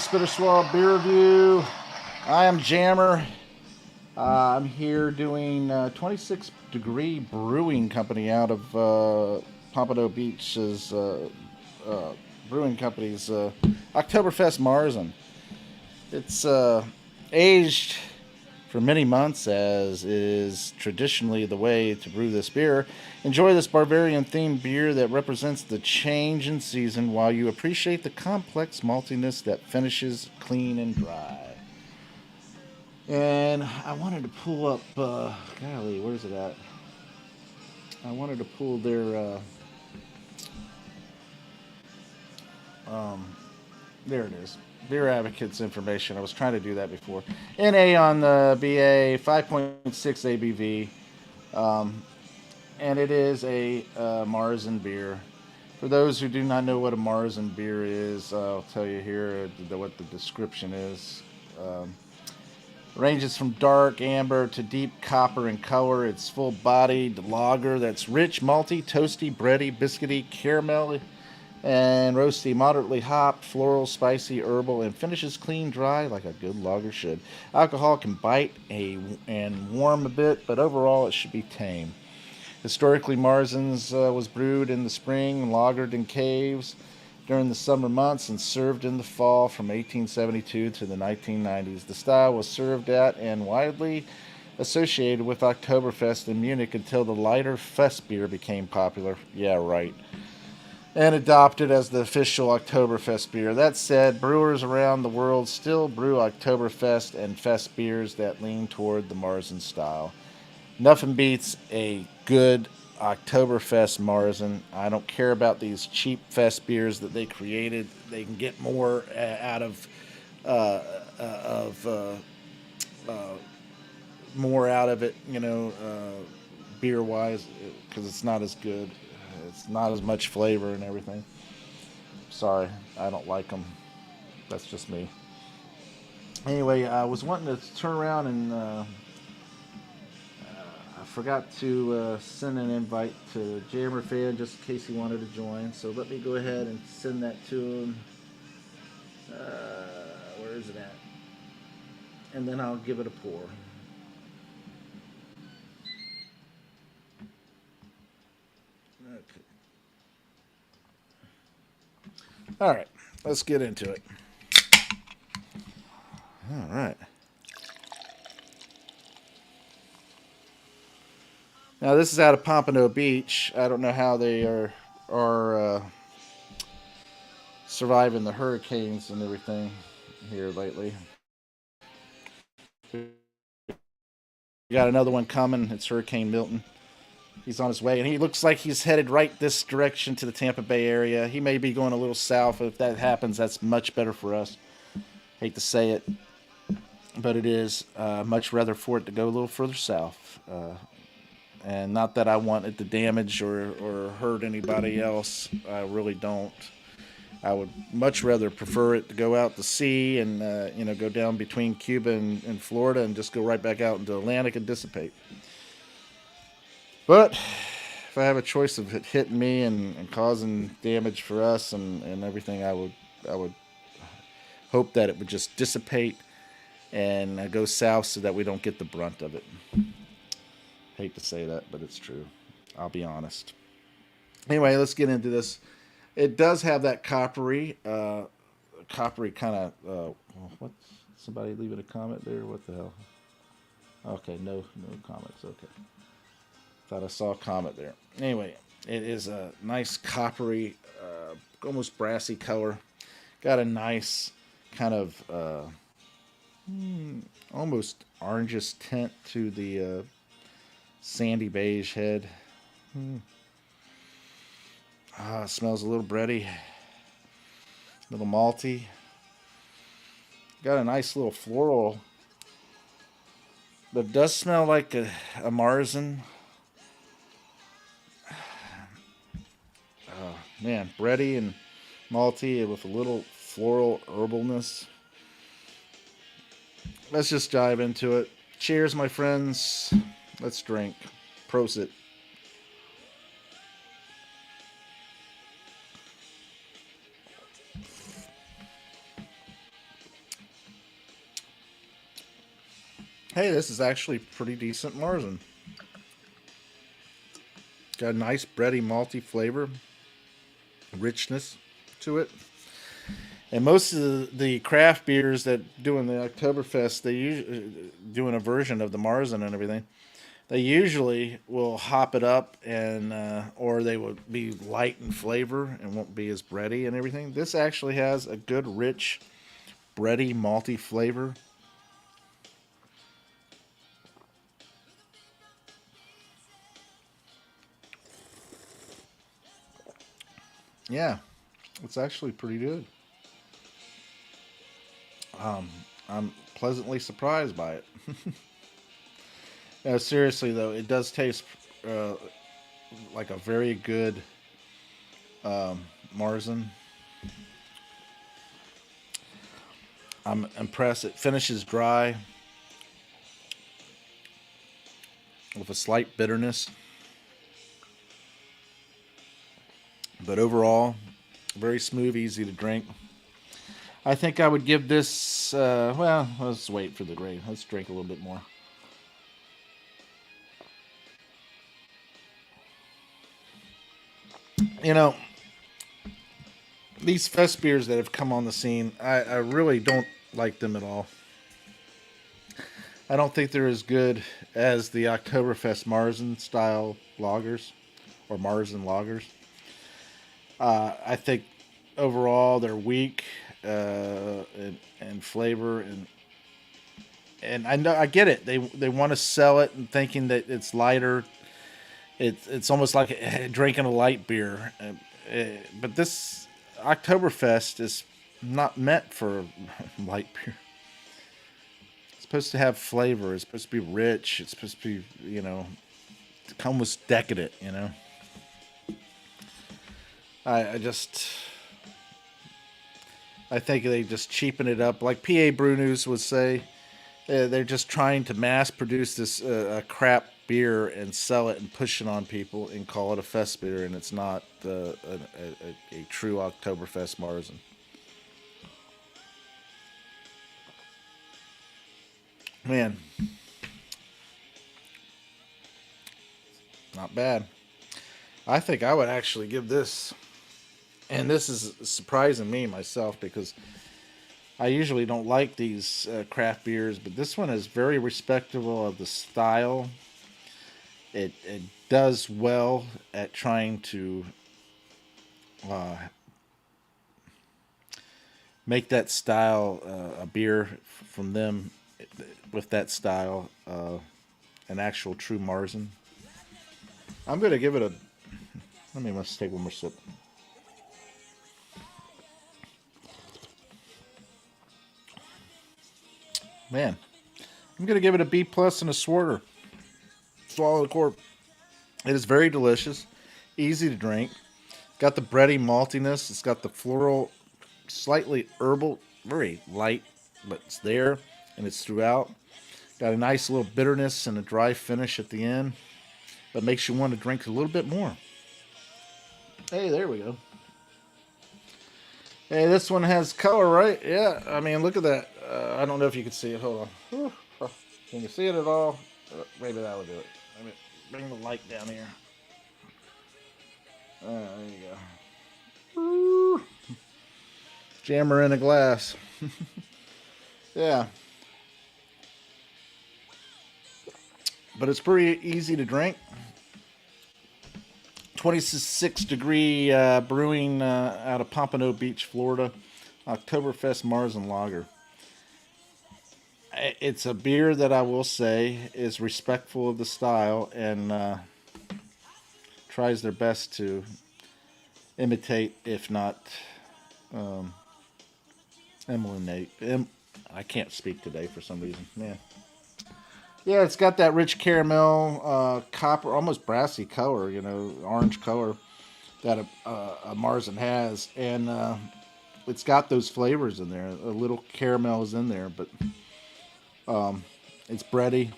Spitter Beer Review. I am Jammer. I'm here doing 26 Degree Brewing Company out of Pompano Beach's brewing company's Oktoberfest Marzen. It's aged for many months, as is traditionally the way to brew this beer. Enjoy this Bavarian themed beer that represents the change in season while you appreciate the complex maltiness that finishes clean and dry. And I wanted to pull up, golly, where's it at? I wanted to pull their, there it is. Beer Advocates information. I was trying to do that before. NA on the BA, 5.6 ABV. And it is a Marzen beer. For those who do not know what a Marzen beer is, I'll tell you here what the description is. Ranges from dark amber to deep copper in color. It's full-bodied lager that's rich, malty, toasty, bready, biscuity, caramelly, and roasty, moderately hopped, floral, spicy, herbal, and finishes clean, dry like a good lager should. Alcohol can bite and warm a bit, but overall it should be tame. Historically, Marzen's was brewed in the spring and lagered in caves during the summer months and served in the fall from 1872 to the 1990s. The style was served at and widely associated with Oktoberfest in Munich until the lighter fest beer became popular. Yeah, right. And adopted as the official Oktoberfest beer. That said, brewers around the world still brew Oktoberfest and fest beers that lean toward the Marzen style. Nothing beats a good Oktoberfest Marzen. I don't care about these cheap fest beers that they created. They can get more out of more out of it, beer wise, because it's not as good. It's not as much flavor and everything. Sorry, I don't like them. That's just me. Anyway, I was wanting to turn around and I forgot to send an invite to Jammer Fan just in case he wanted to join. So let me go ahead and send that to him. Where is it at? And then I'll give it a pour. Okay. All right, let's get into it. All right. Now this is out of Pompano Beach. I don't know how they are surviving the hurricanes and everything here lately. We got another one coming. It's Hurricane Milton. He's on his way, and he looks like he's headed right this direction to the Tampa Bay area. He may be going a little south. If that happens, that's much better for us. Hate to say it, but it is. Much rather for it to go a little further south. And not that I want it to damage or hurt anybody else. I really don't. I would much rather prefer it to go out to sea and go down between Cuba and Florida and just go right back out into the Atlantic and dissipate. But if I have a choice of it hitting me and causing damage for us and everything, I would hope that it would just dissipate and go south so that we don't get the brunt of it. Hate to say that, but it's true. I'll be honest. Anyway, let's get into this. It does have that coppery kind of. What? Somebody leaving a comment there? What the hell? Okay, no comments. Okay, thought I saw a comment there. Anyway, it is a nice coppery, almost brassy color. Got a nice kind of almost orangish tint to the sandy beige head. Smells a little bready, a little malty. Got a nice little floral, but it does smell like a Marzen. Man, bready and malty with a little floral herbalness. Let's just dive into it. Cheers, my friends. Let's drink. Prosit. Hey, this is actually pretty decent Marzen. Got a nice bready malty flavor, richness to it. And most of the craft beers that doing the Oktoberfest, they usually doing a version of the Marzen and everything. They usually will hop it up and or they will be light in flavor and won't be as bready and everything. This actually has a good rich bready malty flavor. Yeah, it's actually pretty good. I'm pleasantly surprised by it. Seriously though, it does taste uh, like a very good Marzen. I'm impressed. It finishes dry with a slight bitterness, but overall, very smooth, easy to drink. I think I would give this. Well, let's wait for the grade. Let's drink a little bit more. You know, these fest beers that have come on the scene, I really don't like them at all. I don't think they're as good as the Oktoberfest Marzen style lagers or Marzen lagers. I think overall they're weak in flavor and I know I get it. They want to sell it and thinking that it's lighter. It's almost like drinking a light beer, but this Oktoberfest is not meant for light beer. It's supposed to have flavor. It's supposed to be rich. It's supposed to be almost decadent. I just I think they just cheapen it up, like PA Brew News would say. They're just trying to mass produce this crap beer and sell it and push it on people and call it a fest beer, and it's not a true Oktoberfest Marzen. Man, not bad. I think I would actually give this, and this is surprising me myself because I usually don't like these craft beers, but this one is very respectable of the style. It does well at trying to uh, make that style a beer from them with that style an actual true Marzen. I'm gonna give it a. Let me let's take one more sip. Man, I'm gonna give it a B plus and a Swarter. Swallow the corp. It is very delicious, easy to drink. Got the bready maltiness. It's got the floral, slightly herbal, very light, but it's there and it's throughout. Got a nice little bitterness and a dry finish at the end that makes you want to drink a little bit more. Hey, there we go. Hey, this one has color, right? Yeah, I mean, look at that. I don't know if you can see it. Hold on. Can you see it at all? Maybe that would do it. Let me bring the light down here. There you go. Jammer in a glass. Yeah. But it's pretty easy to drink. 26-degree brewing out of Pompano Beach, Florida. Oktoberfest Marzen Lager. It's a beer that I will say is respectful of the style and tries their best to imitate, if not emulate. I can't speak today for some reason. Yeah. Yeah, it's got that rich caramel, copper, almost brassy color, orange color that a Marzen has. And it's got those flavors in there. A little caramel is in there, but it's bready,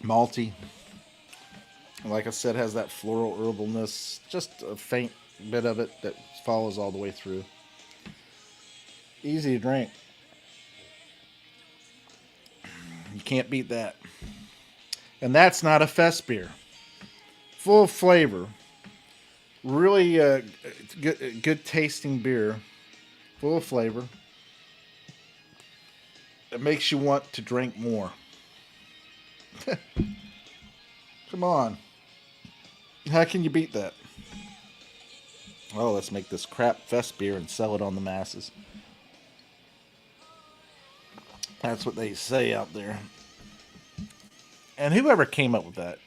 malty. Like I said, has that floral herbalness, just a faint bit of it that follows all the way through. Easy to drink. Can't beat that. And that's not a fest beer. Full flavor. Really good tasting beer. Full of flavor. It makes you want to drink more. Come on. How can you beat that? Oh, let's make this crap fest beer and sell it on the masses. That's what they say out there. And whoever came up with that,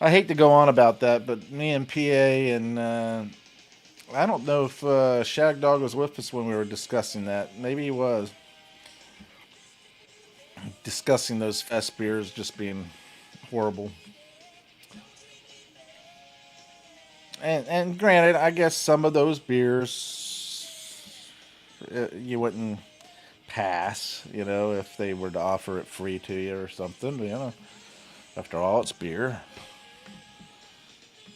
I hate to go on about that, but me and PA and I don't know if Shagdog was with us when we were discussing that. Maybe he was. Discussing those fest beers just being horrible. And granted, I guess some of those beers you wouldn't pass, if they were to offer it free to you or something, After all, it's beer.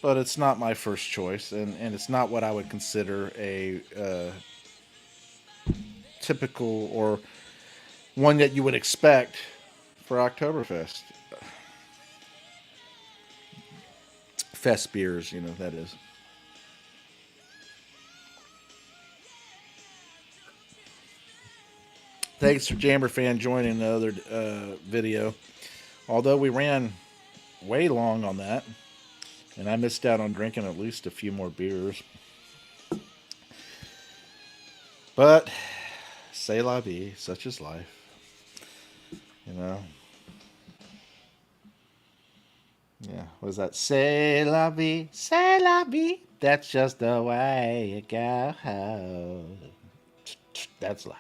But it's not my first choice, and it's not what I would consider a typical or one that you would expect for Oktoberfest. Fest beers, that is. Thanks for Jammer Fan joining another video. Although we ran way long on that, and I missed out on drinking at least a few more beers. But, c'est la vie, such is life. Yeah, what is that? C'est la vie, that's just the way it goes. That's life.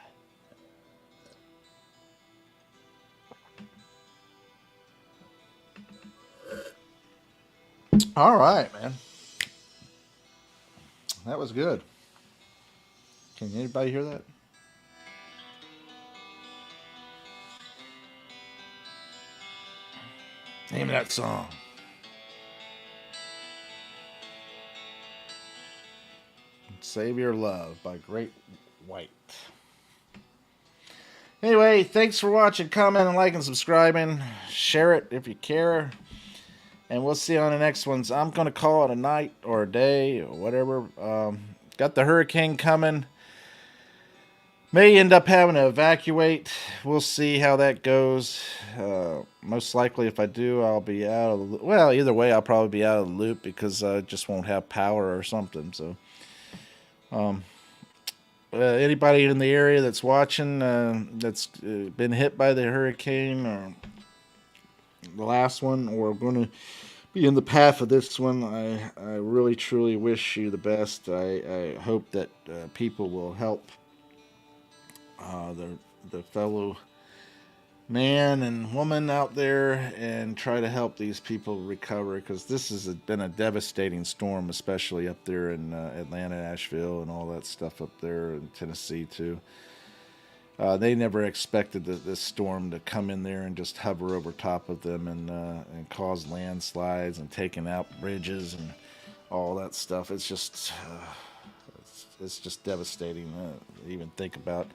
All right, man. That was good. Can anybody hear that? Name of that song. Save Your Love by Great White. Anyway, thanks for watching, commenting, liking, subscribing. Share it if you care. And we'll see you on the next ones. I'm going to call it a night or a day or whatever. Got the hurricane coming. May end up having to evacuate. We'll see how that goes. Most likely, if I do, I'll be out of the loop. Well, either way, I'll probably be out of the loop because I just won't have power or something. So, anybody in the area that's watching that's been hit by the hurricane or the last one, or going to be in the path of this one, I really truly wish you the best. I hope that people will help the fellow man and woman out there and try to help these people recover, because this has been a devastating storm, especially up there in Atlanta, Asheville, and all that stuff up there in Tennessee too. They never expected this storm to come in there and just hover over top of them and cause landslides and taking out bridges and all that stuff. It's just devastating to even think about.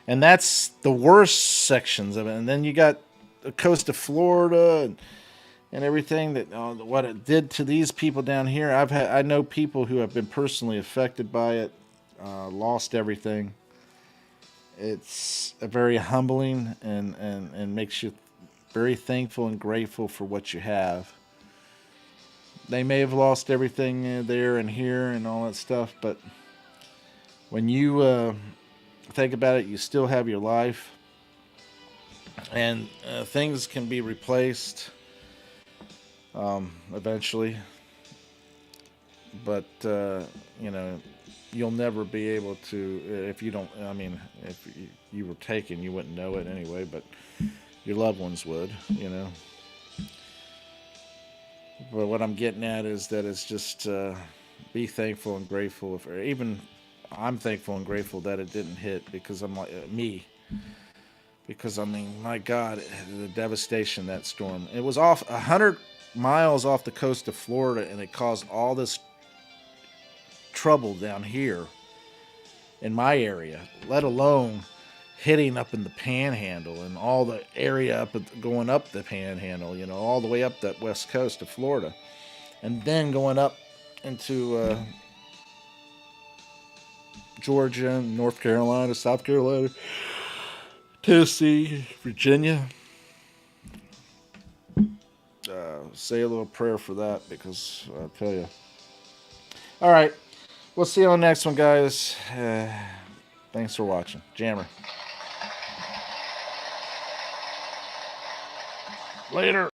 And that's the worst sections of it. And then you got the coast of Florida and everything that what it did to these people down here. I know people who have been personally affected by it, lost everything. It's a very humbling and makes you very thankful and grateful for what you have. They may have lost everything there and here and all that stuff, but when you think about it, you still have your life, and things can be replaced eventually, but you'll never be able to, if you don't, if you were taken, you wouldn't know it anyway, but your loved ones would, But what I'm getting at is that it's just be thankful and grateful for, even I'm thankful and grateful that it didn't hit, because I'm like because my God, the devastation, that storm. It was off 100 miles off the coast of Florida, and it caused all this trouble down here in my area, let alone hitting up in the Panhandle and all the area going up the Panhandle, all the way up that west coast of Florida, and then going up into Georgia, North Carolina, South Carolina, Tennessee, Virginia. Say a little prayer for that, because I'll tell you. All right. We'll see you on the next one, guys. Thanks for watching. Jammer. Later.